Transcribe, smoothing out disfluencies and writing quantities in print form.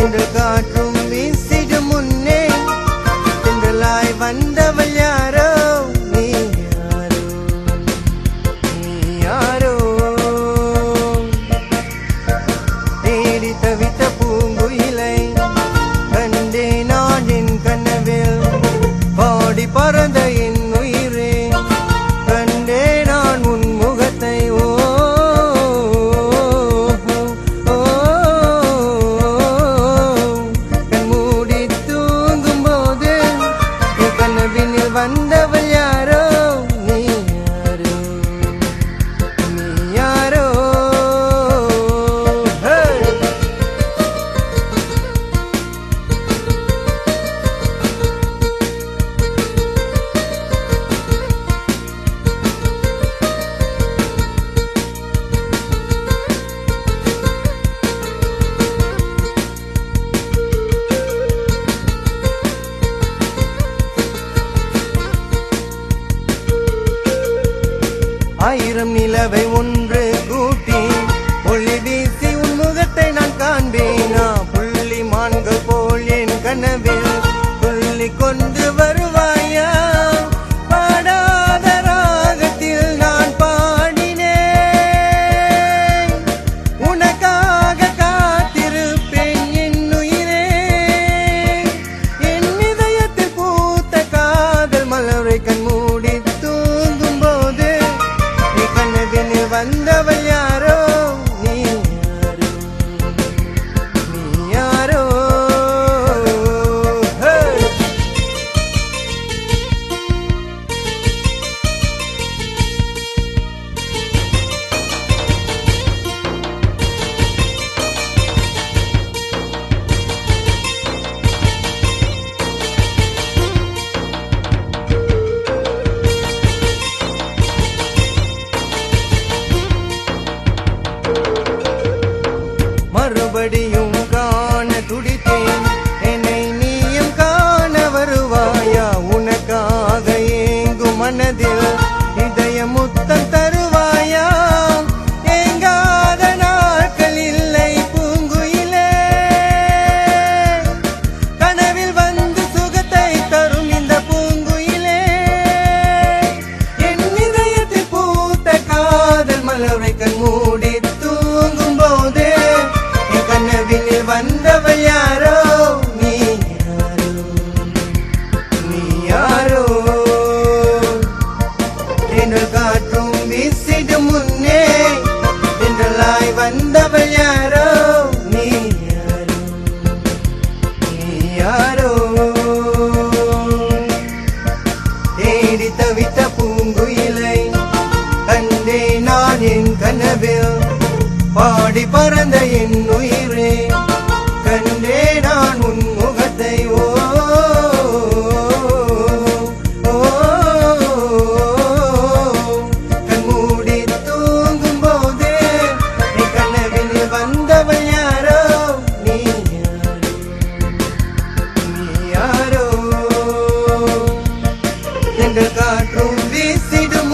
தென்றல் காற்றும் வீசிடும் முன்னே தென்றலாய் வந்தவள் யாரோ நீ யாரோ நீ யாரோ தேடி தவித்த பூங்குயிலை கண்டே நான் என் கனவில் பாடி பறந்த என் உயிரே கண்டே நான் உன் முகத்தை ஓ கண்மூடி தூங்கும் போது என் கனவினில் வந்தவள் யாரோ நீ யாரோ நீ யாரோ ஆயிரம் நிலவை ஒன்று கூட்டி ஒளி வீசி உன் முகத்தை நான் காண்பேனா புள்ளி மான்கள் போல் என் கனவில் புள்ளி கொண்டு வருவாயா பாடாத ராகத்தில் நான் பாடினேன் உனக்காக காத்திருப்பேன் என் உயிரே என் இதயத்தில் பூத்த காதல் மலரை கண்மூடி தூங்கும் போது கனவினில் வந்தவள் யாரோ நீ யாரோ நீ யாரோ மறுபடியும் காண துடித்தேன் என்னை நீயும் காண வருவாயா உனக்காக ஏங்கும் மனதில் இதய முத்தம் தருவாயா ஏங்காத நாட்கள் இல்லை பூங்குயிலே கனவில் வந்து சுகத்தை தரும் இந்த பூங்குயிலே என் இதயத்தில் பூத்த காதல் மலரை கண்மூடி தூங்கும் போது கனவினில் வந்தவள் யாரோ நீ யாரோ நீ யாரோ தென்றல் காற்றும் வீசிடும் முன்னே தென்றலாய் வந்தவள் யாரோ நீ யாரோ நீ யாரோ தேடி தவித்த பூங்குயிலை கண்டே நான் என் கனவில் பாடி பறந்த என் உயிரே கண்டே நான் உன் முகத்தை ஓ கண்மூடி தூங்கும் போது என் கனவில் வந்தவள் யாரோ நீ யாரோ நீ யாரோ தென்றல் காற்றும் வீசிடும்